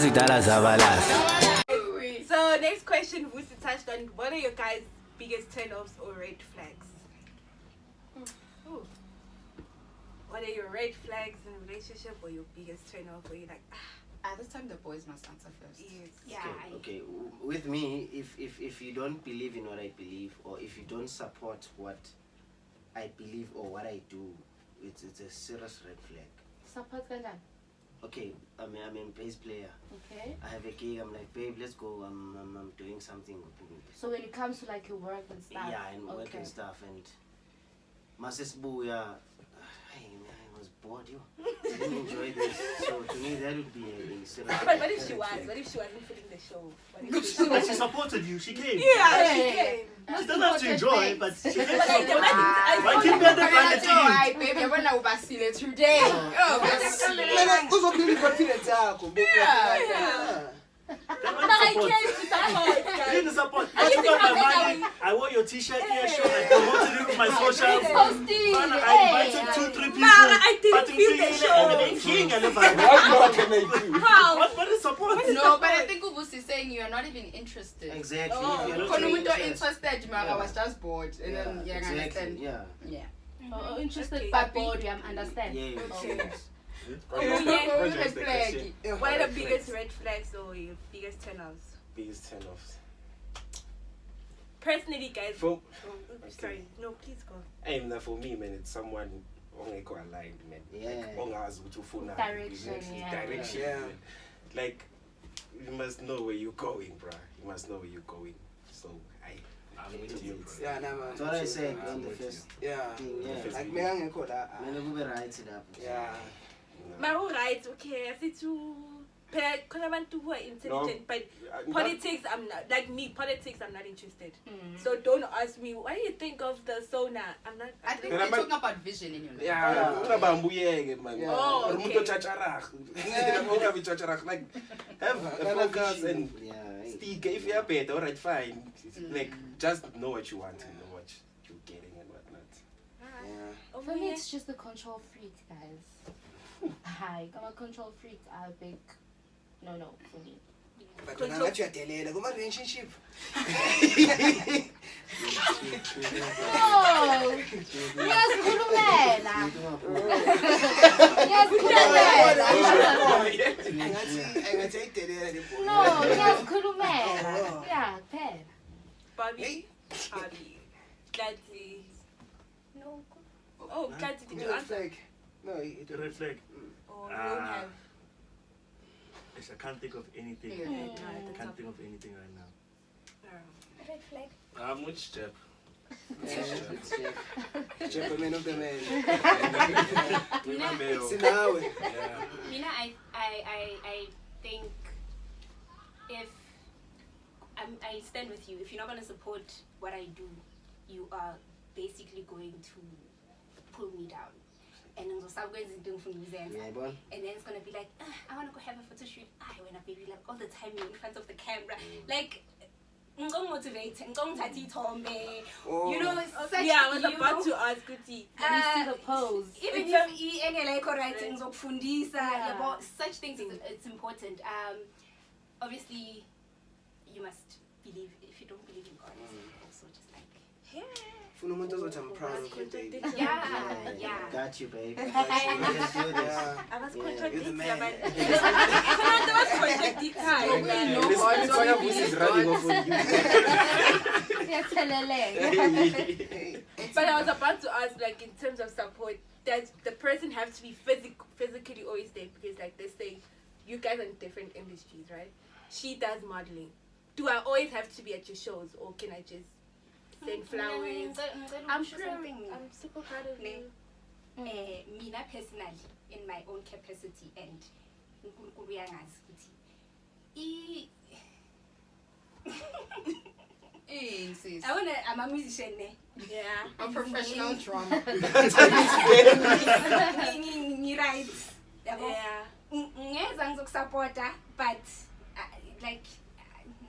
So next question, Vusi touched on, what are your guys' biggest turn-offs or red flags? Ooh. What are your red flags in a relationship, or your biggest turn-off, or you like, this time the boys must answer first. yes. Yeah. Okay. With me, if you don't believe in what I believe, or if you don't support what I believe or what I do, it's a serious red flag. Support kanjani? Okay, I'm a bass player. Okay. I have a gig. I'm like, babe, let's go. I'm doing something. So when it comes to like your work and stuff. Yeah, and work and stuff, and my sister, yeah, I was bored. You didn't enjoy this. So to me, that would be a serious. But what if she was? What if she wasn't feeling the show? What if she But she supported you. She came. Yeah, she came. She doesn't have to enjoy, but she came. But like, Why can't be at the front of the team? Why, baby? I want to oversee today. You didn't support. I took out my money. I wore your t-shirt here, show. I promoted you to my socials. I invited 2-3 people. I didn't feel the show. How? What is support? No, but I think Ubus is saying you are not even interested. Exactly. Oh. If you're not Because showing no interest, interested, I was just bored. And then, yeah, I exactly. understand. Yeah. Oh, interested Okay. but bored, I understand. Yeah. Okay. Yes. Red flag. What are the biggest red flags or your biggest turn-offs? Biggest turn-offs. Personally, guys. For Sorry. No, please go. for me, man, it's someone ongekho aligned, man. Yeah. Like, ongazi ukuthi ufuna Direction, exactly, yeah. direction. Yeah. Man. Like, you must know where you're going, bruh. You must know where you're going. So I'm with you, bro. Yeah, nah, man. That's what I said I'm on the with first Yeah. thing. Yeah. Like me and Nicole, Man, we were right it up. yeah. My whole right, okay, I see to because I want to who are intelligent, but politics, I'm not, like me, politics, I'm not interested. So don't ask me, what do you think of the Sona? I'm not. I think we're talking about vision in your life. Yeah, ungabambuyeke, man. Oh, okay. Umuntu ochacharach. Ungabi chacharach. Like, have a focus and stick. If you're better, alright, fine. Like, just know what you want and know what you're getting and whatnot. Yeah. For me, it's just the control freak, guys. Hi, I'm a control freak. I'm a big no for me. But when I you are telling you, come relationship. No! Yes, Kulumela! Yes, Kulumela! No, yes, Kulumela! Yeah, pen. Bobby, Gladzy. No. Oh, Gladzy, did you answer? No, it The red flag. Oh, you don't have. I can't think of anything. Yeah. I can't think of anything right now. Red flag. I'm with Step. Gentleman of the man. Remember, Sinawe. yeah. Mina, I think if I stand with you, if you're not going to support what I do, you are basically going to pull me down. And then start going to do things and then it's gonna be like, I wanna go have a photo shoot. I wanna baby like all the time you're in front of the camera. Like motivate and you know, such, yeah, I was about to ask Kuti. You see the pose. Even if any like writing of fundisa about such things it's important. Obviously you must believe. If you don't believe in God, it's also just like I'm proud of you, baby. yeah. Got you, babe. I was contradicting. You're the man. I was contradicting. This voice is running off on you. But I was about to ask, like, in terms of support, does the person have to be physically always there? Because, like, they say, you guys are in different industries, right? She does modeling. Do I always have to be at your shows, or can I just send flowers? I'm super proud of you. Mina personally, in my own capacity, and I'm a musician. Yeah. I'm a professional drummer. Right. Yeah. Supporter, but like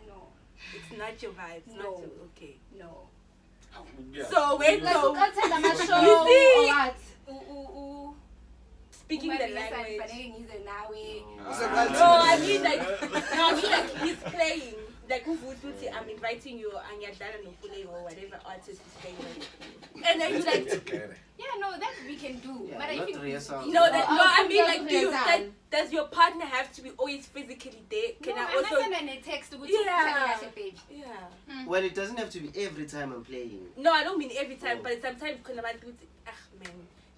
no. It's not your vibe. It's No. not your, okay. No. So wait, Like so you see, speaking the language. No, I mean like he's playing. Like I'm inviting you and you're or whatever artist is playing with. And then you like yeah, no, that we can do. Yeah, But I not think real songs. no, I mean like does your partner have to be always physically there? Can I also send a text to Yeah. page? Yeah. Well, it doesn't have to be every time I'm playing. No, I don't mean every time, but sometimes when I'm man,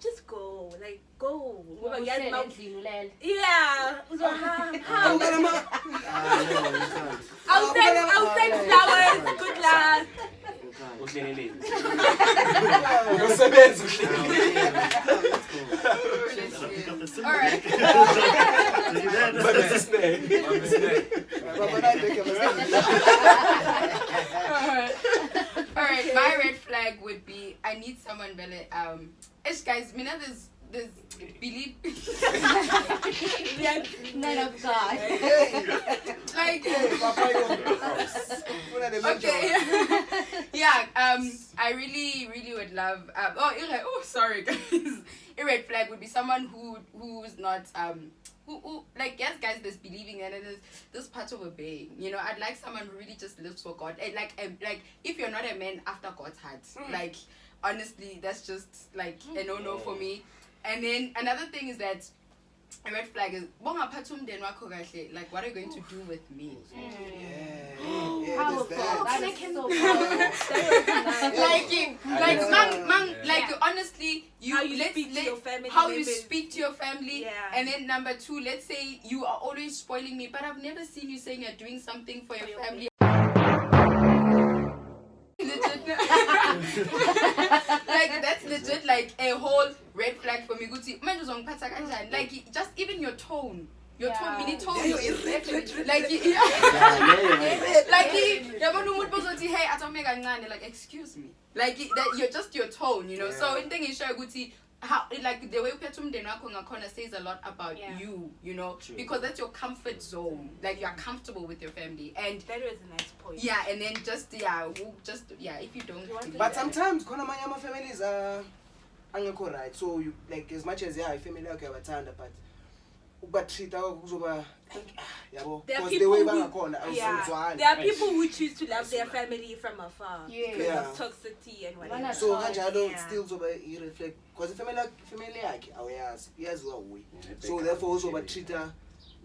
just go. Like go. Yeah. No, you can't. I'll send flowers. Good luck. You can't. Usebenza Pick up the symbol. Alright. But it's a snare. Alright, my red flag would be I need someone better. Guys, there's belief. None of God. Like okay. Yeah, I really would love sorry guys. A red flag would be someone who's not who like yes guys there's believing and there's this part of obeying. You know, I'd like someone who really just lives for God. And like if you're not a man after God's heart, like honestly that's just like a no for me. And then another thing is that a red flag is like what are you going to do with me? Powerful. That is so like honestly How you speak to your family how you members. speak to your family. Yeah. And then number 2, let's say you are always spoiling me, but I've never seen you saying you're doing something for your family. Like that's legit like a whole red flag for me. Like just even your tone. Your tone, mini tone. Like like excuse me. Like that you're just your tone, you know. So in thing is how like the way says a lot about you know, True. because that's your comfort zone. Like you're comfortable with your family, and That was a nice point. yeah, and then just if you don't. But sometimes khona amanye ama-families angekho right, so you like as much as ifamily yakho yabathanda but ubatreat-a kuzoba yabo There are because the people way who, bangakhona yeah, awuzwani. there are people who choose to love their family from afar because Yeah. of toxicity and whatever. So kanjalo Yeah. still uzoba i-reflect because ifamily yakhe awuyazi iyaziwa uwe, so backup, therefore uzoba-treat-a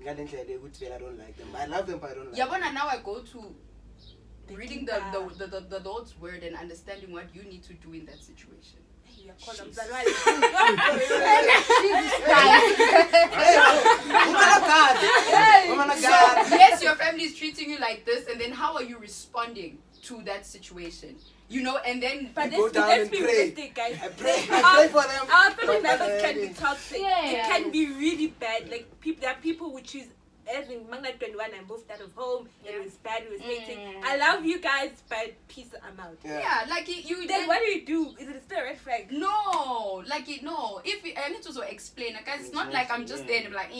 ngale ndlela yokuthi vele I don't like them. I love them but I don't like Yeah, them. but now I go to reading the Lord's word and understanding what you need to do in that situation. Yeah, call them Jesus. Zalwane. So, yes, your family is treating you like this, and then how are you responding to that situation? You know, and then But You go let's down let's and be pray. realistic, guys. I pray for them. Our family but members not can be really. toxic. Yeah. It can be really bad. Like there are people who choose. As in Magna 21, I moved out of home. It was bad. It was hectic. I love you guys, but peace, I'm out. yeah, like you. Then what do you do? Is it still a red flag? No, like no. If I need to also explain, like it's not like I'm just there and I'm like,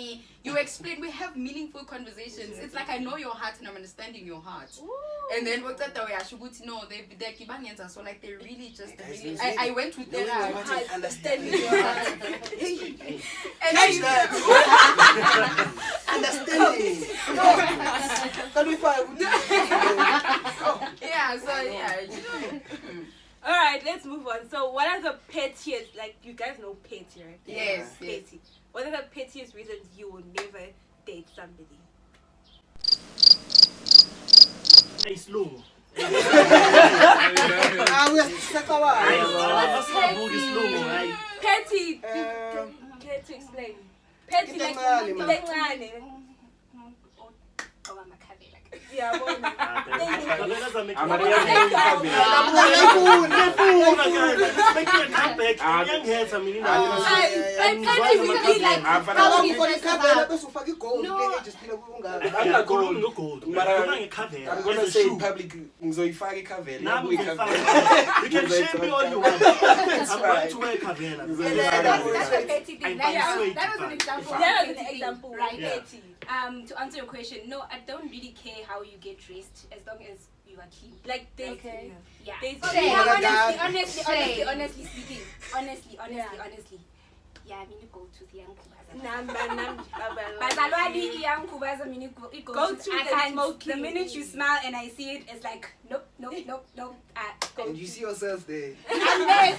you explain. We have meaningful conversations. It's like I know your heart and I'm understanding your heart. And then what's that way? I should no, they're Kibanians, so like they really just. Really, I went with them. Understanding your heart. And Catch then that. Understanding. Can we find? yeah, so yeah, you know. All right, let's move on. So, what are the pettiest? Like you guys know petty, right? Yes, yes. Petty. What are the pettiest reasons you will never date somebody? Hey, slow. We are stuck away. Petty. Care to explain. Petty like Itencane, man. itencane. Oh, I'm a caveat. Yeah, well, I'm gonna say in public, ngizoyifaka ikhavela. You can shame me all you want. I'm going to wear Kavela. That's a petty thing. I That was an example. that was an example, right? Yeah. Petty. To answer your question, no, I don't really care how you get dressed as long as you are clean. Like they, Okay. Yeah. They Okay, Oh my God. honestly speaking. Honestly. yeah, mini go to the Go to the smoking. The minute you smile and I see it, it's like nope. And you see yourself there. Unless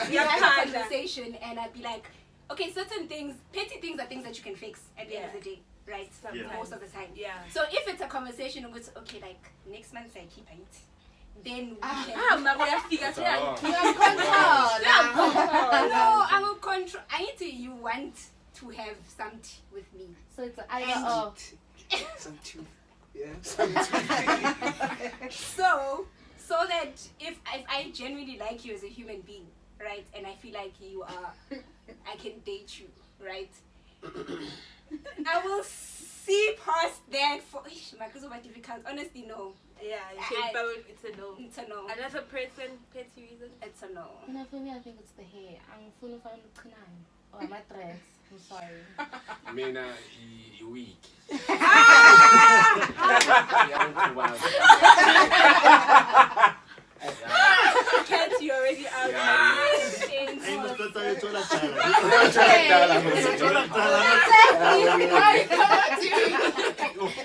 we You're have a kinda. conversation and I'd be like, okay, certain things, petty things are things that you can fix at the end of the day, right? Sometimes. Most of the time. Yeah. So if it's a conversation with, okay, like next month I keep it, then we can. Figure Oh. No, I'm a control. I need to. You want to have some tea with me. So it's either or. Some tooth. Yeah. So that if I genuinely like you as a human being, right, and I feel like you are, I can date you, right. I will see past that for difficult. Honestly, no. Yeah, it's a no. It's a no. Another person, petty reason? It's a no. No, for me, I think it's the hair. I'm full of Lukanan. Or my dress. I'm sorry. Mina, you weak. Can't you already out? Ay, mas tayo chola tala.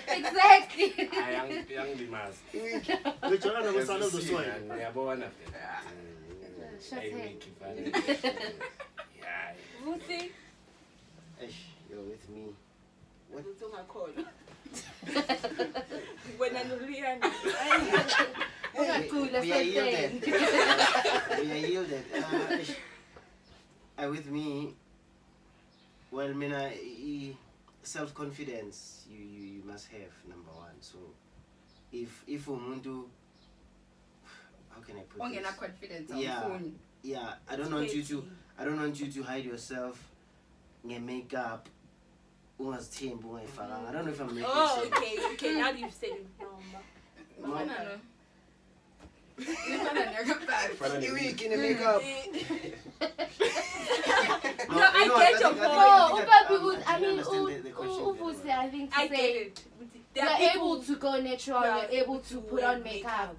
Exactly. Yang limas. We chola na masana do soy. Ngiyabona. Shut Ay, up. weak. Yeah. Vusi? You're with me. What? When I'm Rihanna. Cool, that's We are the yielded. thing. We are yielded. With me, well, Mina, self-confidence you must have, number one. So, if umuntu, how can I put Ongena this? confidence. Yeah. I don't want you to hide yourself. Nge makeup. I don't know if I'm making Oh, sense. okay. Now you've said it. No, You weak in the makeup. No, I get your point. No, I people, I actually mean, understand the question Uvusi, I think to I get say it. you're able to go natural, Yeah, you're able to put on makeup.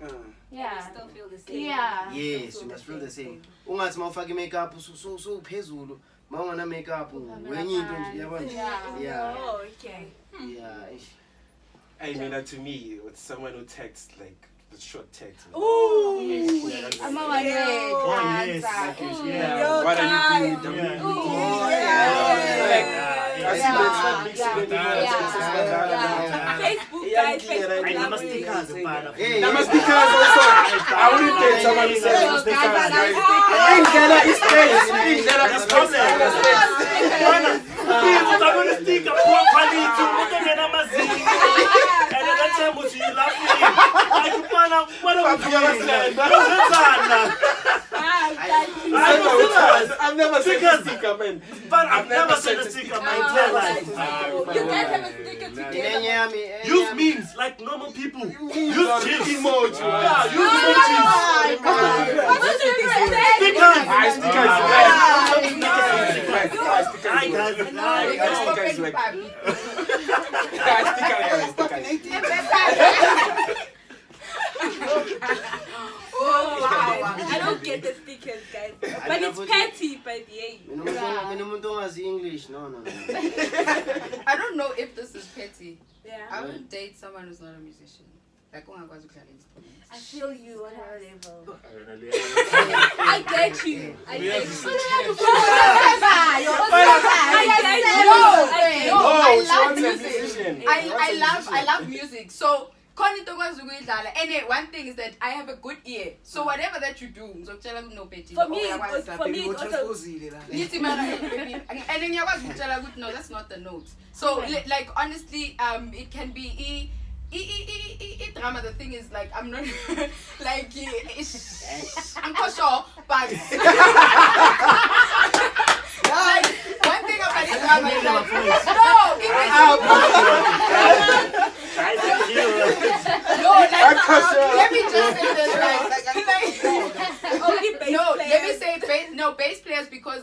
Yeah. I still feel the same. Yeah. Yes, you must feel the same. Ungathi mawufaka makeup so phezulu. Mawungana makeup wenye into nje yabona. Yeah. Oh, okay. Yeah. I mean, to me, it's someone who texts like the short text. Ooh. I'm a one red. Oh, yes. Yeah. Yo, What are you guys. doing? Yeah. Ooh, Facebook, guys. Facebook. Ay, love namastikaze it. para. Hey, Stickers also. I wouldn't date someone who says stickers. Indlela is space. Indlela is Utabona sticker poor quality, utongena amazinga. And that time was you laughing. Like mana, I've never seen a sticker, man. But I've never seen a sticker my entire life. You guys have a sticker together. Use memes like normal people. Use GIFs. Emoji. Yeah, use emojis. What's your favorite? Stickers. I stickers. I guys. I don't get the stickers, guys. But it's petty, but yeah. English. No. I don't know if this is petty. Yeah. I wouldn't date someone who's not a musician. Like, ungakwazi ukudlala instruments. I feel you on her level. I get you. I get you. I love music. So and one thing is that I have a good ear. So whatever that you do, For me, it's also. and then no, that's not the note. So like honestly, it can be drama. The thing is like I'm not like I'm not sure, but like one thing about this drama is let me just say this bass players because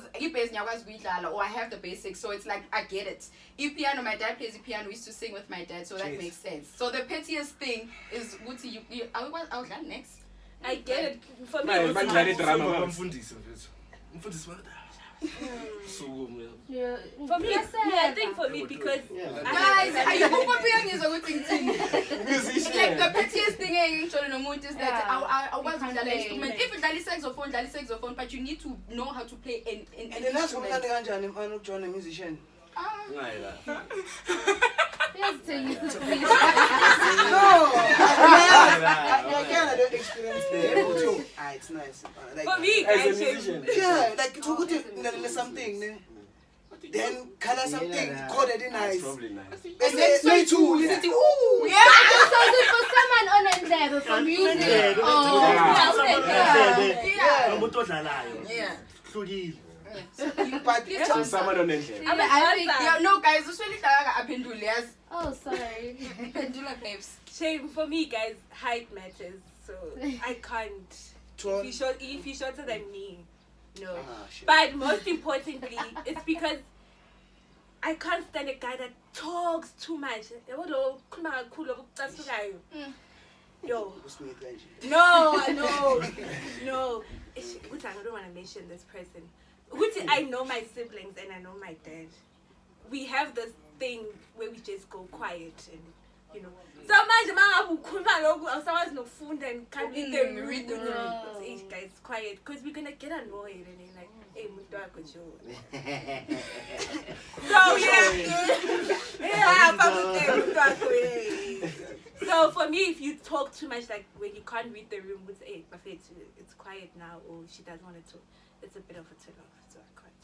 or I have the basics, so it's like I get it. Piano, my dad plays the piano. We used to sing with my dad, so that makes sense. So the pettiest thing is I'll done next. I get it. For me, Man, it's man, hard. drama. Yeah. For me, I think for me because Guys, are you comparing is a good thing? Musician. Like the pettiest thing is that I was can't the play. instrument. If it's saxophone, but you need to know how to play an And then that's what instrument. I'm going to join a musician. Yes, tell you to please. No! I don't experience that. It's nice. Like, for me, As a guys, musician. yeah, like it's good something. Then color something coded in It's nice. probably nice. And then play too. Yeah. So is it for someone on a level for music? But So someone on the I think, yeah, no, guys, it's really like yes. Oh, sorry. Pendula babes. shame for me, guys. Height matters, so I can't. If you're shorter than me, no. But most importantly, it's because I can't stand a guy that talks too much. Yo. No. I don't want to mention this person. I know my siblings and I know my dad. We have this thing where we just go quiet and, you know. So much someone's no food and can't read the room. Hey guys, quiet, because we're gonna get annoyed and then like, hey, so for me, if you talk too much, like when you can't read the room, with hey, it's quiet now, or she doesn't want to talk, it's a bit of a turn off. So I can't.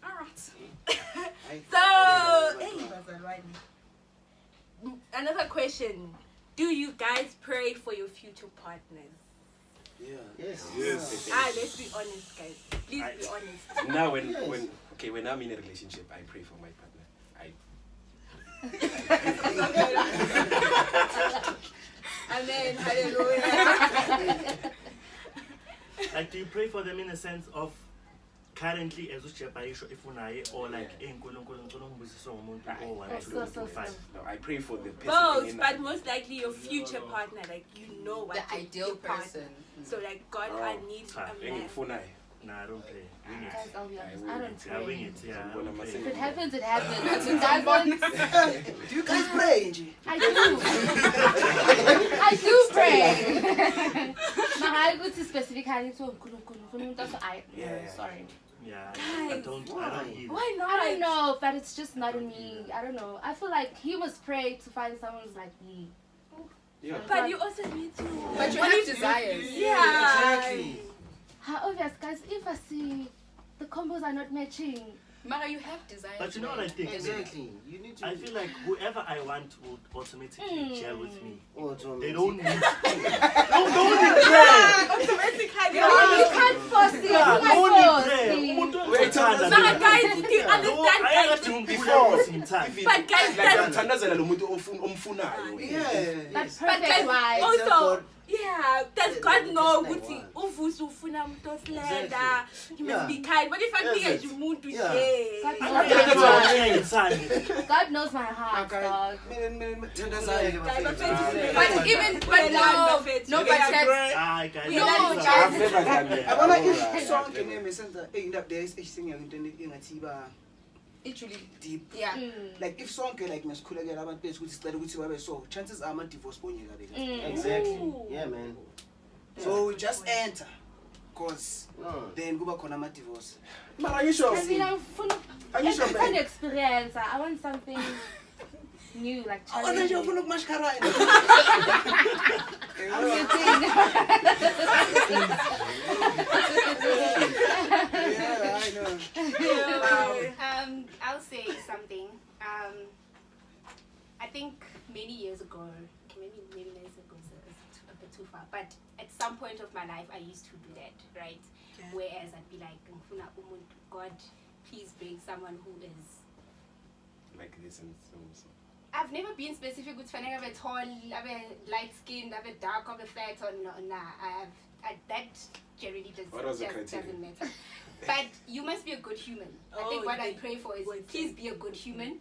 Alright. So another question. Do you guys pray for your future partners? Yeah. Yes. Let's be honest, guys. Please be honest. Now when I'm in a relationship, I pray for my partner. Amen. Hallelujah. Like, do you pray for them in a sense of currently as if or like No, I pray for the person. Both, but most likely your future partner, like you know what The ideal person. So like God, I need a man. Nah, I don't pray. Wing it. Guys, I'll be honest, I don't Yeah, wing pray. it. Yeah. I Well, don't I'm pray. If it happens, it happens. If it doesn't, Do you guys pray, Angie? I do. I do pray. I go to specifically to sorry. Yeah, I don't either. Why not? I don't know, but it's just not in me. I don't know. I feel like he must pray to find someone who's like me. Yeah. But you also need to. But you have desires. Yeah. Exactly. How obvious, guys, if I see the combos are not matching. Mara, you have desires. But you know what I think? Exactly. You need to. I feel like whoever I want would automatically gel with me. Automatically. They don't need. Don't need prayer. Automatically. You can't force it. Yeah, You don't need can't prayer. force it. But guys, do you understand? But guys, Ngiyamthandazela lo muntu omfunayo. Yeah. That's but perfect guys, wise. also, yeah, does God know That's ukuthi like uvusa ufuna umuntu osilenda, Exactly. he must Yeah. be kind. But if I That's think it. as umuntu Yeah. share. God knows my heart, dog. But even, but no, but No, text. I've never done that. I wanna if song can name center end up there is singing into Literally. deep. Yeah. Like if song can like masculine get about place which study which so chances are my divorce bonye Exactly. Yeah, man. So we just enter cause then go back on my divorce. Mara, are you sure? I mean, Are you sure, it's an experience. I want something new, like Oh, then you challenging. open up mascara. I'm getting. Yeah, I know. I'll say something. I think many years ago, many years ago is a bit too far, but at some point of my life, I used to do that, right? Yeah. Whereas I'd be like, "Ngifuna umuntu, God, please bring someone who is." Like this and so. I've never been specific with finding a tall, a light skinned, a dark, a fat, or no, nah. That generally What was the doesn't criteria? matter. But you must be a good human. I think what I pray for is please be a good human.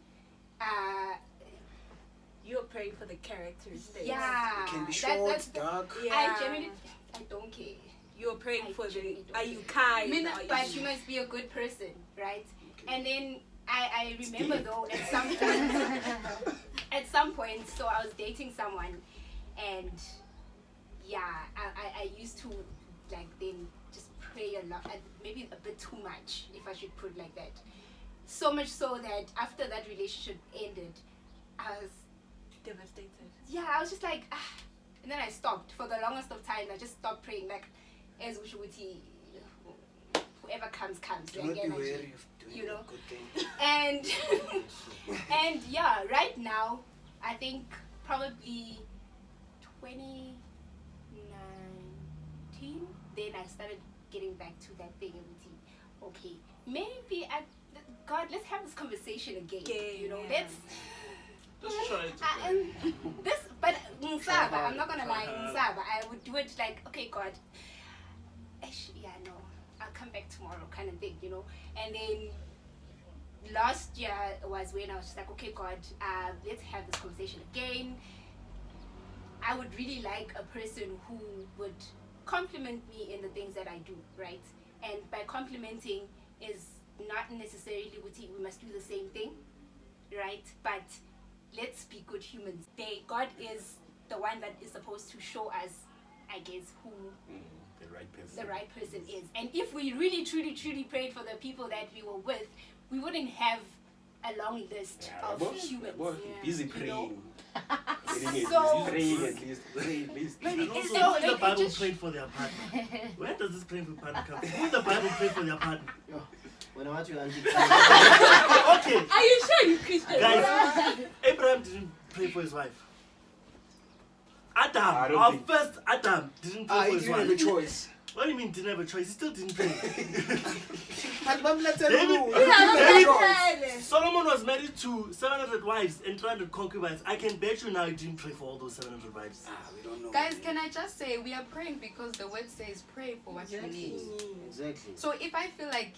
You're praying for the characteristics. Yeah. It can be That's short, dark. Yeah. I don't care. you're praying I for the. genuinely don't Are you think. kind? I mean, Are but you must be a good person, right? And then I remember deep. though at some point, at some point, so I was dating someone, and yeah, I used to like then just pray a lot, and maybe a bit too much, if I should put it like that. So much so that after that relationship ended, I was devastated. yeah, I was just like, ah. And then I stopped for the longest of time. I just stopped praying, like, as Ushuti, whoever comes. Do Like, not be energy, wary of doing you know. a good thing. And and yeah, right now, I think probably 2019. Then I started getting back to that thing of okay, maybe God, let's have this conversation again. You know, Yeah. Just try it. This, but Nsaba, I'm not gonna lie, Nsaba, I would do it like, okay, God, yeah, no, I'll come back tomorrow, kind of thing, you know. And then last year was when I was just like, okay, God, let's have this conversation again. I would really like a person who would compliment me in the things that I do, right? And by complimenting is not necessarily we must do the same thing, right? But let's be good humans. God is the one that is supposed to show us, I guess, who The right person. is. And if we really, truly, truly prayed for the people that we were with, we wouldn't have a long list of humans. Busy You know? praying. Praying So- at least. Praying at least. And also, So, who in the like, Bible just- prayed for their partner? Where does this praying for partner come from? Who in the Bible prayed for their partner? When I want you, Okay, Are you sure you Christian? guys, Abraham didn't pray for his wife. I Adam, don't our think- first Adam, didn't pray for He his didn't have a wife. choice. What do you mean didn't have a choice? He still didn't pray. But Mom, let's tell David- you. David- Solomon was married to 700 wives and 300 concubines. I can bet you now he didn't pray for all those 700 wives. We don't know. Guys, can I just say we are praying because the word says pray for what you need. Exactly. So if I feel like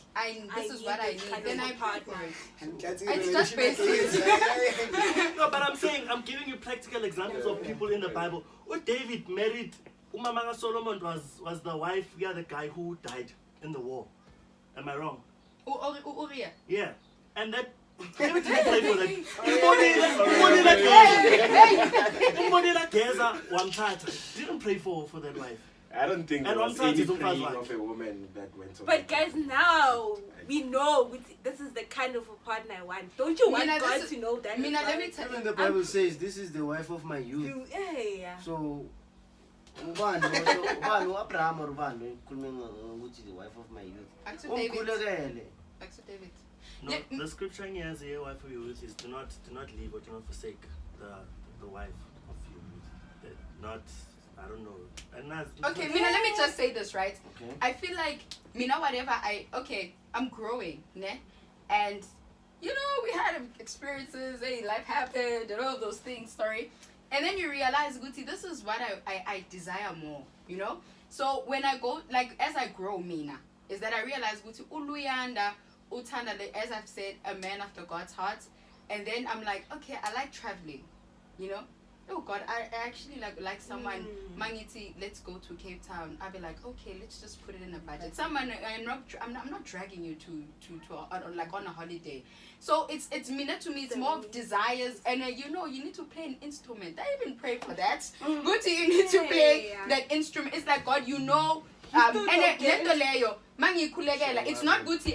this is what I this need, kind then of I a pray partner. for it. It's It's just basic. No, but I'm saying, I'm giving you practical examples of people in the Bible. Oh, David married, Umamanga Solomon was the wife, the guy who died in the war. Am I wrong? Uriah. Yeah. And that, David didn't pray for that. Umbonela Geza Wamtata didn't pray for that wife. I don't think there And was on Saturday, any don't pass praying one. of a woman that went on. But guys, now we know this is the kind of a partner I want. Don't you want Mina, God this is- to know that? Mina, as let well? me tell Even you. the Bible says, this is the wife of my youth. Yeah. So, ubani Abraham or ubani khuluma ukuthi the wife of my youth. Back to David. Umkhulekele. Back to David. No, Let- the scripture here has a wife of your youth is do not leave or do not forsake the wife of your youth. Not, I don't know. And that's, Okay, Mina, let me just say this, right? Okay. I feel like, Mina, whatever I'm growing, ne? And, you know, we had experiences, hey, life happened, and all of those things, sorry. And then you realize, Guti, this is what I desire more, you know? So when I go, like, as I grow, Mina, is that I realize, Guti, Uluyanda, Utanda, as I've said, a man after God's heart. And then I'm like, okay, I like traveling, you know? Oh God, I actually like someone, Mangiti, let's go to Cape Town. I'll be like, okay, let's just put it in a budget. Someone, I'm not dragging you to on a holiday. So it's Mina to me, it's more of desires, and you know, you need to play an instrument. I even pray for that. Guti, you need to play that instrument. It's like, God, you know, and it's not Guti.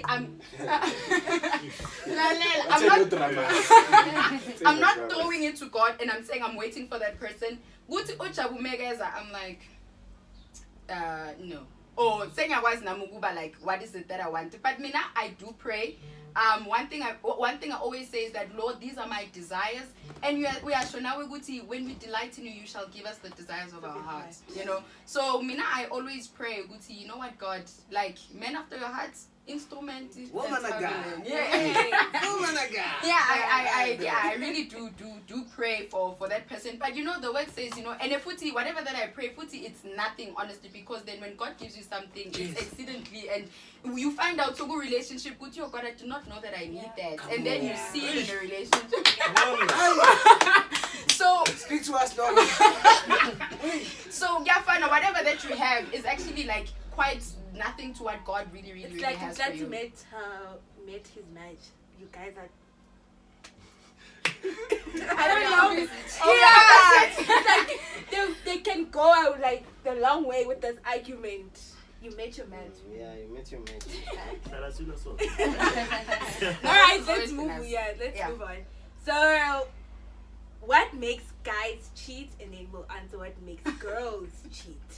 I'm not throwing it to God and I'm saying I'm waiting for that person. Guti Ochabumegeza, I'm like, no. Or saying I was Namuguba, like, what is it that I want? But Mina, I do pray. One thing I always say is that, Lord, these are my desires, and we are sure now Guti, when we delight in you, you shall give us the desires of our hearts. You know. So Mina, I always pray, Guti, you know what, God, like, men after your hearts, instrument, Woman of God. yeah. Woman of God. I really do pray for that person. But you know, the word says, you know, and if Futi, whatever that I pray, Futi, it's nothing, honestly, because then when God gives you something, it's exceedingly, and you find out so good relationship with your God, I do not know that I need that. And then you see it in a relationship. So Speak to us, Lord. so yeah, fine, whatever that you have is actually like quite nothing to what God really, really, It's really like has that for you. met his match. You guys are. I don't know. It's like they can go out like the long way with this argument. You met your match. Yeah, you met your match. Sarasuna so. Alright, let's Always move. nice. Yeah, let's Yeah. move on. So, what makes guys cheat, and then we'll answer what makes girls cheat.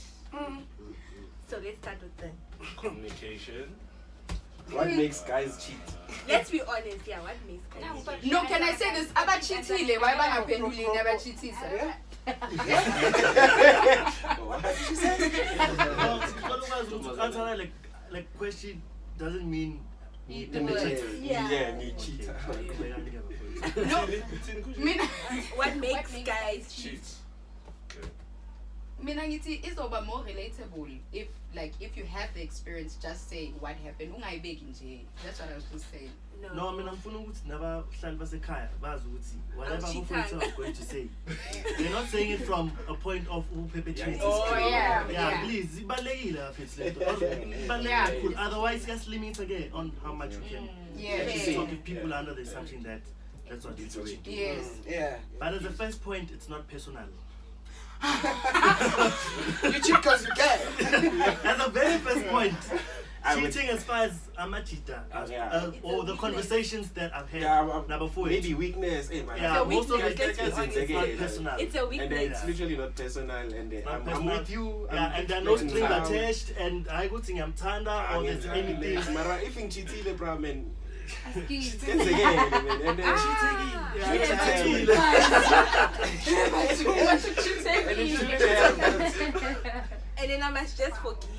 So let's start with the. Communication. What makes guys cheat? Let's be honest. Yeah, what makes guys cheat? No, can I say this? Abachitile, why bangaphenduli never cheatisa? What? She said. Answer like question doesn't mean. You the do it. cheat. Yeah. Ni cheater. No, mina What makes guys cheat? mina ngithi izoba more relatable if you have the experience, just say what happened. Ungayibeki nje. That's what I was just saying. No, I mean, I'm feeling ukuthi nabahlali basekhaya bazi ukuthi whatever I'm abafowethu are going to say, they're not saying it from a point of who perpetrates. Oh, yeah. Yeah, please, ibalekile afethu lento. Ibalekile kakhulu. Otherwise, just limit again on how much you can. Yes. Just talk if people are under the assumption that that's what it's doing. Yes. Yeah. But as a first point, it's not personal. You cheat because you can. As a very first point, I would- cheating as far as I'm a cheater, Yeah. or the conversations that I've had Yeah, number four. maybe weakness. Hey, man. Yeah, So most of weakness, it let's be is honest. not Again, personal. It's a And weakness. it's literally not personal, and Not I'm personal. with you. Yeah, and there are no letting strings down. attached, and I go think I'm tanda or there's anything. Mara, if in cheating, bro, man, Excuse it's again, man, and then And then I must just forgive.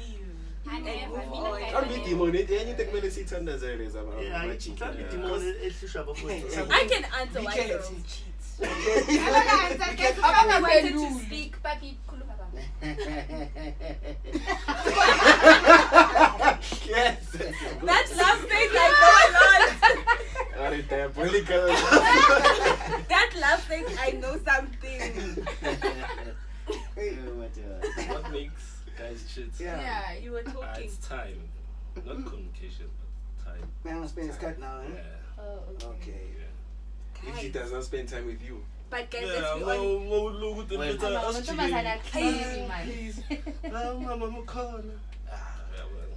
And move on. I'll be demoted. Anything when it's under there is about Yeah, my it's cheating. not the demon, it's the shabba for it. I can answer Be why careful. girls cheat. I wanted to speak, but he couldn't have. Yes. That's love thing I know a lot. Are it diabolical? That love thing I know something. What makes guys cheat? Yeah. You were talking. It's time, not communication, but time. Man, I'm spending his cut now. Yeah. Oh, Okay. If he does not spend time with you. But guys, let's be honest. Amantombazane crazy, man. Mama Mukona.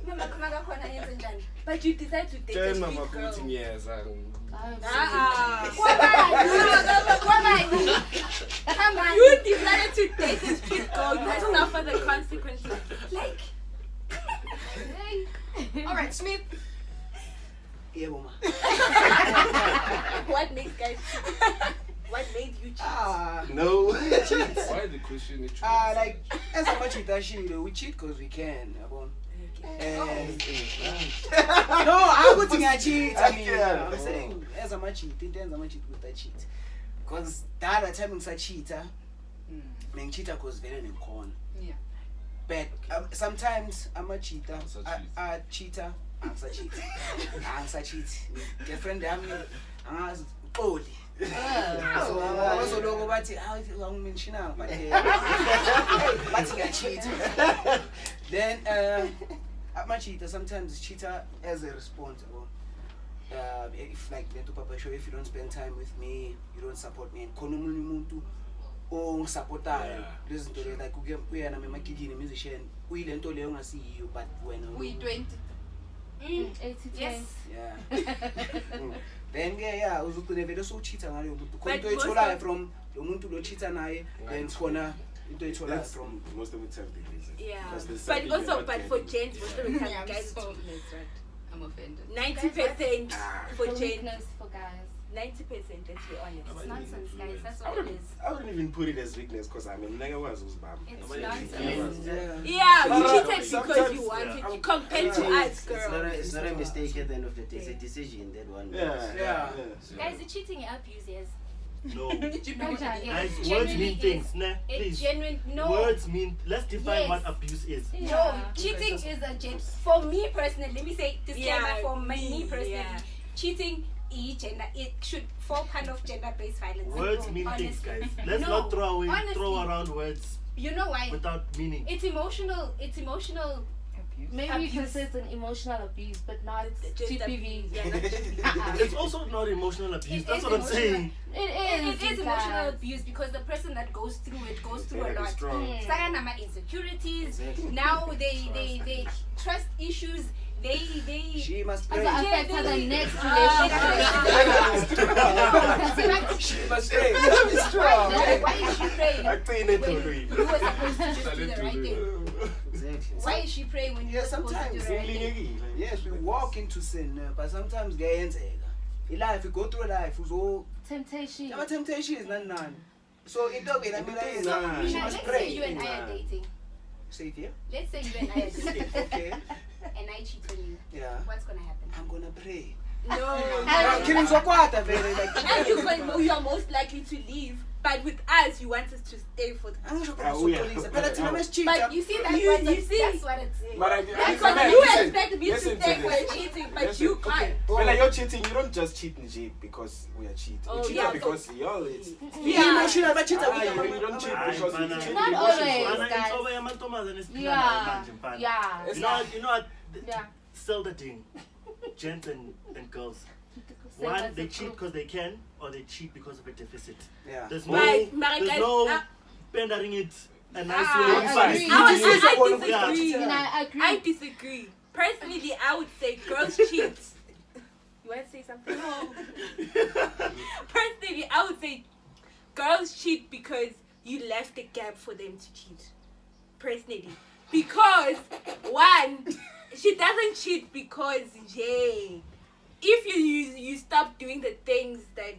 Mama khona khona yenze njani? But you decide to date a Tell Mama street girl. Putin yes. You decided to date a street girl. You have to suffer the consequences. Like, All right, Smith. Yeah, mama. what makes guys cheat? What made you cheat? No. Why the question? Like, as much as she, we cheat because we can. And no, I would think I cheat. I mean, I'm saying as a much cheat, as a much cheat with that cheat. Because the other time I'm a cheater, I'm cheater because very in corn. Yeah. But sometimes I'm a cheater. I cheater. I'm a cheat. I'm a cheat. Girlfriend, I'm holy. So I was a logo, but I'm mentioning now. But I cheat. Then I'm a cheater. Sometimes cheater as a response. If like the papa show, if you don't spend time with me, you don't support me, and konomuntu o supportayo. Listen to like we are na makidini musician. We lento leyo ngasi you, but when We 20. 80-20. Yes. yeah. Then yeah, uzugcine vele so cheater ngalo muntu. But Konto ethola from lo muntu lo cheater naye, then khona into ethola That's from most of the time the reason. Yeah. Because there's But something also, you're but not for getting. gents, most of the time, Yeah, I'm guys so- cheat less, right? I'm offended. 90% for For gents. weakness for guys. 90%, let's be honest. It's nonsense, guys. That's I what it wouldn't, is. I wouldn't even put it as weakness because I mean, nigga was bam. It's Nobody nonsense. cares. Yeah, But, we cheated because sometimes- you wanted yeah. to compared to us, girl. It's not a mistake at the end of the day. It's a decision that one makes. Yeah. Guys, the cheating abuse is. No. Yeah. Guys, words mean things. Nah, It's please. genuine. No. Words mean. Let's define Yes. what abuse is. No, cheating is a for me personally. Let me say disclaimer Yeah, for me personally. yeah. Cheating, it should fall kind of gender-based violence. Words mean things, Honestly. guys. Let's No, not throw honestly. around words You know why? without meaning. It's emotional. It's emotional abuse. Maybe you can Abuse. say it's an emotional abuse, but not Just GPV. abuse. Yeah, not GPV. It's also not emotional abuse. It That's is what I'm emotional. saying. It It is emotional guys. abuse because the person that goes through it goes through a Better be lot. strong. Saka nama insecurities. Exactly. Now they trust issues. They She must Also pray. affect her the next relationship. She must pray. Be strong. why is she praying I think it when will you were supposed to just do the right thing? Exactly. Why is she praying when you Yeah, were supposed to do sometimes. the right thing? Yes, we walk into sin, but sometimes kuyenzeka. In life, you go through life, uzo Temptation. ama temptation is none. So into mina is Nah. she Now, must let's pray. say you and I are dating. Say it here. Let's say you and I are dating, Okay. and I cheat on you. Yeah. What's gonna happen? I'm gonna pray. No. Killing Sokwata, very like. And you are most likely to leave. But with us, you want us to stay for the Angisho Ah, phela we are- usotolisa. Phela thina But mesichitha. You see, that's You- what you see? that's what it's. But I Because man, you listen, expect me to listen stay this. for cheating, but Listen, you okay. can't. When you're cheating, you don't just cheat Njay because we are cheating. Oh, You cheat yeah, because y'all it's Yeah. Emotional, but cheat. you don't cheat Aye, because man, you cheat Not because always. you- Mana, guys. it's over yamantombazane esiphila nawo Yeah. manje, mfana. Yeah. You know what? Yeah. Still the thing. Gents and girls. One, they cheat because they can, or they cheat because of a deficit. Yeah. There's no, Right, Mara, there's guys, no pendering it a nice Ah, way. I inside. agree. I Yeah. disagree. And I agree. I disagree. Personally, I would say girls cheat. You want to say something? Personally, I would say girls cheat because you left a gap for them to cheat. Personally. Because, one, she doesn't cheat because, yeah, if you stop doing the things that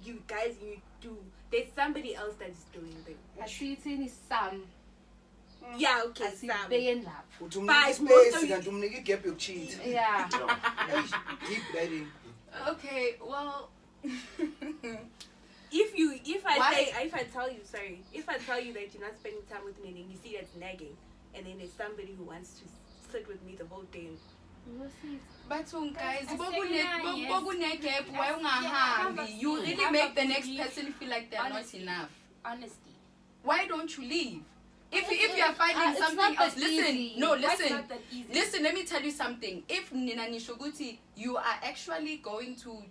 you guys you do, there's somebody else that's doing them. Asithi ni Sam. Yeah, okay, Asibheke Sam. lapho. Uthi But umnika most ispace of you- kanti umnika igap yokucheat. Yeah. Deep diving. Okay, well, If Why? I tell you that you're not spending time with me and then you see that's nagging, and then there's somebody who wants to sit with me the whole day. but guys, I say bokune yes. gap, why Yeah, ungahambi? You have really a make the belief. next person feel like they're not Honesty. enough. Honesty. Why don't you leave? If It's you are finding it's something not else, that listen. easy. No, That's listen. not that easy. Listen, let me tell you something. If Nina Nishoguti, you are actually going to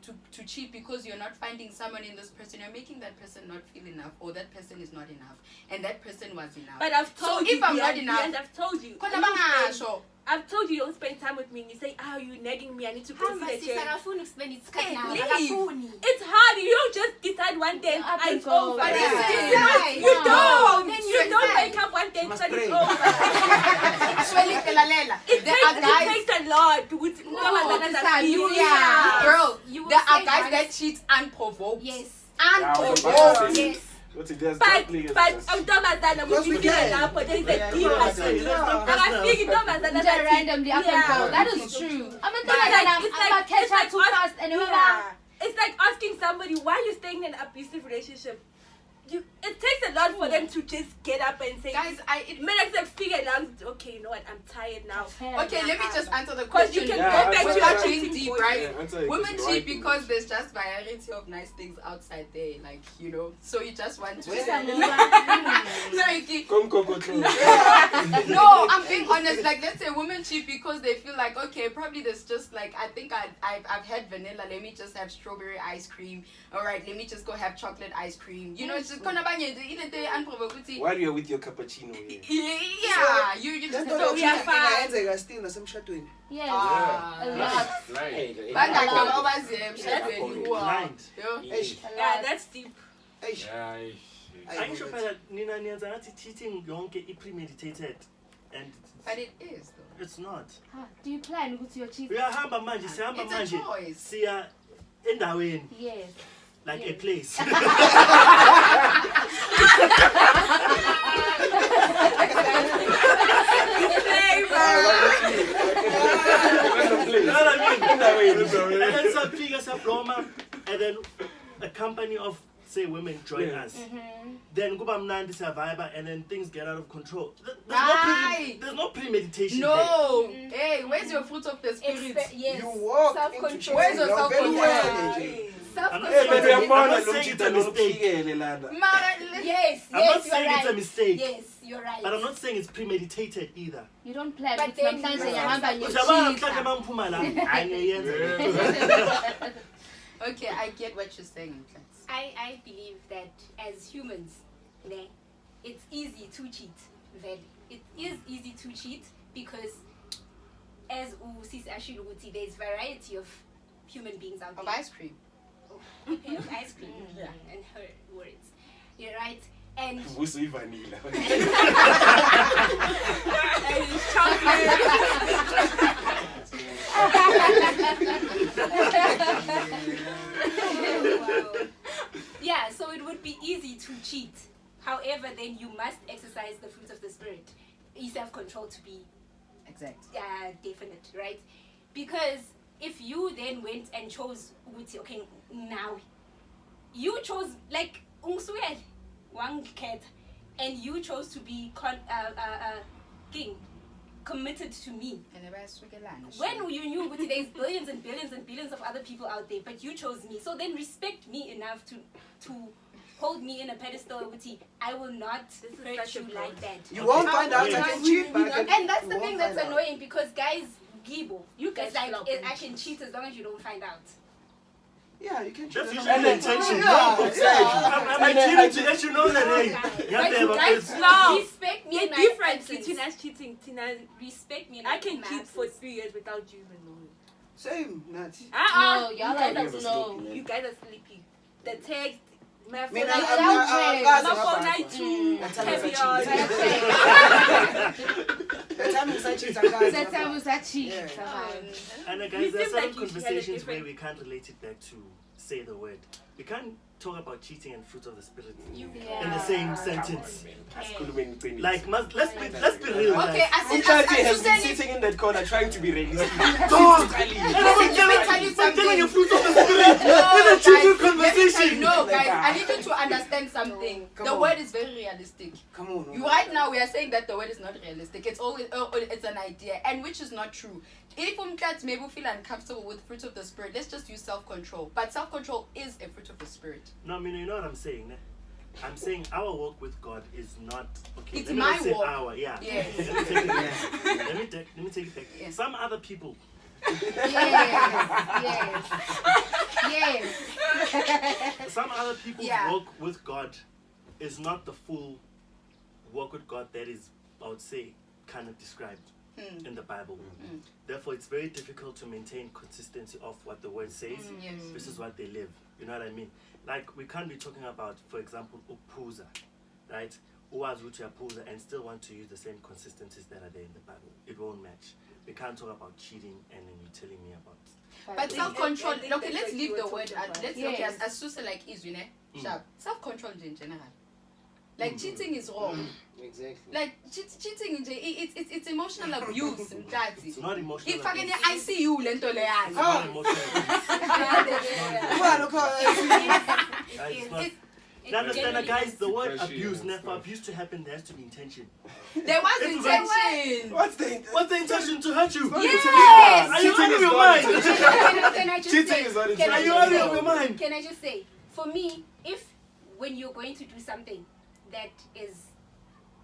cheat because you're not finding someone in this person, you're making that person not feel enough, or that person is not enough, and that person was enough. But I've told So you, if I'm not Bian, enough- Bian, I've told you. Khona I don't bangasho. spend- I've told you don't spend time with me, and you say, you're nagging me. I need to go to the gym. Hey, leave. It's hard. You don't just decide one day. Up It's and go. over. But Yeah. it's You No. don't. Then You you don't decide. wake up one day and Must say it's pray. over. Swelling Pelalela. It There are guys. takes a lot. With Yeah. Girl, You will there are say guys once. that cheat unprovoked. Yes. Unprovoked. Yes. What it does, But that nigga just- Ntombazana Because we would be can. up, but there's a Yeah, deep yeah, passion. yeah. And I think Ntombazana Just randomly up and Yeah. go. That is true. I'm But gonna it's catch it's her like too us- fast and remember. yeah. It's like asking somebody why are you staying in an abusive relationship. It takes a lot for them to just get up and say, Guys, figure out, okay, you know what, I'm tired now. okay, let me just answer the Because you question. can Yeah, go back to answer- your Going cheating deep, boyfriend. right? Yeah, answer it Women because cheat right because there's just variety of nice things outside there, like, you know. So you just want to. Like, Come, come. no, I'm being honest. Like, let's say women cheat because they feel like, okay, probably there's just like, I think I've had vanilla. Let me just have strawberry ice cream. All right, let me just go have chocolate ice cream. You know, it's just unprovoked. While you're with your cappuccino, yeah. Yeah, you just. Lento So we are leyo fine. ingayenzeka still nasemshadweni. Yes. Ah. A lot. Right. Bangakho abaziyo emshadweni kuwa. Blind. Yo. Eish, Yeah, that's deep. eish. Are you sure phela nina niyenza ngathi cheating yonke i-premeditated and But it is though. it's not. Do you plan ukuthi you're cheating? Uyahamba manje sihamba It's a manje choice. siya endaweni Yes. like a Yes. place. You know what I mean? And then some figure Sabloma, and then a company of say women join us. Then kuba mnandi survivor, and then things get out of control. Aye. There's no premeditation. there. No. Hey, where's your fruit of the spirit? Yes. You walk into Self-control. cheating. Where's your You're very self-control? well, AJ. I'm not Hey, saying but it's we a- are I'm born not as saying it's a mistake. Yes, I'm not yes, you are saying it's a right. mistake. Yes, you're right. But I'm not saying it's premeditated either. You don't plan. But It's then- namhlanje ngihamba Uyabona ngiyochisa. mhlawumbe mamphumela angiyenza. Okay, I get what you're saying. I believe that as humans, ne, it's easy to cheat. That it is easy to cheat because, as Sis Ashil Uti, there's variety of human beings out there. Of ice cream. Okay, of ice cream. And her words. You're right. And Vusi vanilla. And it's chocolate. wow. Yeah, so it would be easy to cheat. However, then you must exercise the fruits of the spirit. Self-control to be Exact. definite, right? Because if you then went and chose Uti, okay, now you chose like Ungswel, one cat, and you chose to be king, committed to me. When you knew Uti, there's billions and billions and billions of other people out there, but you chose me. So then respect me enough to hold me in a pedestal, Uti. I will not hurt you like that. You won't find out I can cheat, but And that's the you thing won't that's find out. annoying because guys, Gibo, You guys it's like flop I and can cheat as long as you don't find out. Yeah, you can cheat. That's as usually long the as- intention. Yeah, Exactly. I'm cheating to let you know that hey, you have But to you have a guys person. No. respect me The in my difference absence. between us cheating, Tina, Respect me in I can my cheat for absence. 3 years without you even knowing. Same, Nati. No, y'all you like guys to are know. You guys are sleepy. The text, my phone, Mina, my phone night too. That's how Heavy it's on. The time is such a That time was that cheat. Yeah. And We guys, there are seem certain like you should have a conversations where different- we can't relate it back to say the word. We can't talk about cheating and fruit of the spirit in the same sentence. Like, let's be real. Okay, guys. as Unkati has been Susan, sitting in that corner trying to be realistic. Dog! Physically. And I'm tell you telling something. you fruit of the spirit. No, It's a cheating guys, conversation. no, guys, I need you to understand something. Come The on. word is very realistic. Come on. You right now we are saying that the word is not realistic. It's always it's an idea, and which is not true. If maybe we feel uncomfortable with fruit of the spirit, let's just use self-control. But self-control is a fruit of the spirit. No, I mean, you know what I'm saying? Ne? I'm saying our walk with God is not okay. It's let me my not say walk. our, yeah. Yes. Let me take it back. Let me take it back. Yes. Some other people, Yes. some other people's Yeah. walk with God is not the full walk with God that is, I would say, kind of described in the Bible. Therefore, it's very difficult to maintain consistency of what the word says Yes. versus what they live. You know what I mean? Like, we can't be talking about, for example, Upuza, right? Upuza and still want to use the same consistencies that are there in the Bible. It won't match. We can't talk about cheating and then you're telling me about. But self-control. I think Okay, that's let's what leave you the were word. talking about. Let's Yes. okay, as Susan like is, you know, sharp. Self-control in general. Like cheating is wrong. Exactly. Like cheating, it's emotional abuse. It's not emotional. If abuse. I see you, lento It's leyani. not emotional abuse. It's not. You understand, guys? The word Depression abuse, and never stuff. abuse to happen, there has to be intention. There was If you intention. What's the What's the intention to hurt you? Yes. Are you out of your not mind? Can I just Cheating say? is not Can I Are you just out say? of your mind? Can I just say? For me, if when you're going to do something that is,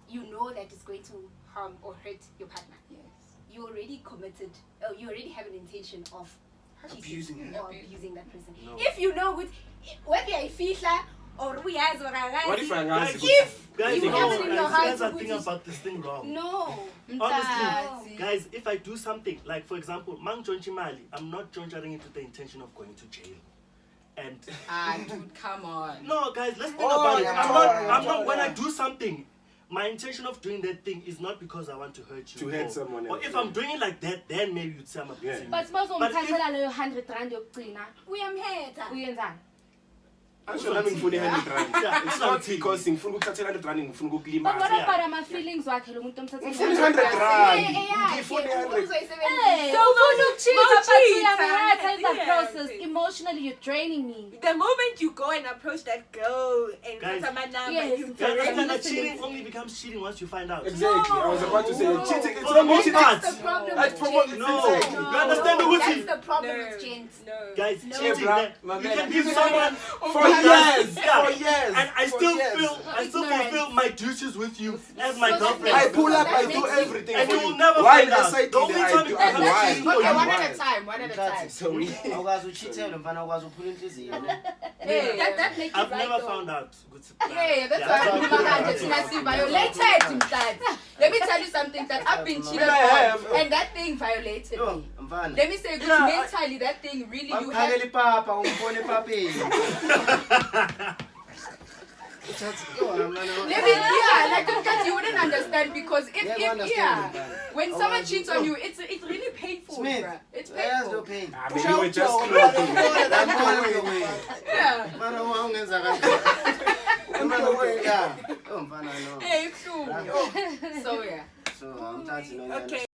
you know that is going to harm or hurt your partner, you already committed. You already have an intention of Abusing cheating her. or abusing that person. No. If you know with whether I feel or we has or What if I Guys, ask guys, you no, have it in your guys, heart you guys to are put thinking it- about this thing wrong. no. Honestly, guys, if I do something, like for example, Mang Jonchi Mali, I'm not joncharing it with the intention of going to jail. And Dude, come on. no, guys, let's think Oh, about it. yeah, I'm yeah, not. When I yeah. do something, my intention of doing that thing is not because I want to hurt you. To hurt someone Or else, if yeah. I'm doing it like that, then maybe you'd say I'm abusing. But you. suppose But if- umthathela leyo 100 rand yokugcina Uyamhetha. uyenzani? Actually, I'm ngifuna 100 rand. Yeah, It's not because ngifuna ukuthathela 100 rand ngifuna But what ukukulimaza. about ama-feelings wakhe lo muntu omthathela Ngifuna 100 rand. Yeah, Ngifuna yeah, 100. Hey, So ufuna ukucheat, but cheat, uyamhurta in the yes. process. Emotionally, you're draining me. The moment you go and approach that girl and Guys, put my number, yes, you You Yes, understand that listen. cheating only becomes cheating once you find out. Exactly. I was about to say No. cheating. It's For not the most cheating. part. That's the problem That's with for what- gents. No, Exactly. you understand the That's Uti? the problem No. with gents. No. Guys, No. cheating, Bra, that- my you man. can give someone For years. For years. And I For still years. feel, I still fulfill my duties with you as my girlfriend. I pull up, I do everything And for you you. will never While find out. SIT, The only I time do you come unwind. cheating for Okay, you. one at a time. One at a time. So we. awukwazi uchithele mfana awukwazi uphula inhliziyo ne Hey, That makes I've it right never though. found out. yeah, that's Yeah, why that's I'm why- violated. Mdad. Let me tell you something that I've been cheated I have. on, and that thing violated yo me. mfana Let me say, good, Yeah, mentally, that thing really you have. bakuphakela ipapa umbone epapeni Let me, yeah, like because you wouldn't understand because when someone cheats on you, it's really painful, Smith, bruh. It's there's no painful. pain Maybe we're just close. Yeah. mfana ungenza kanjani yeah oh mfana no Hey, true. So yeah. so I'm touching on Okay.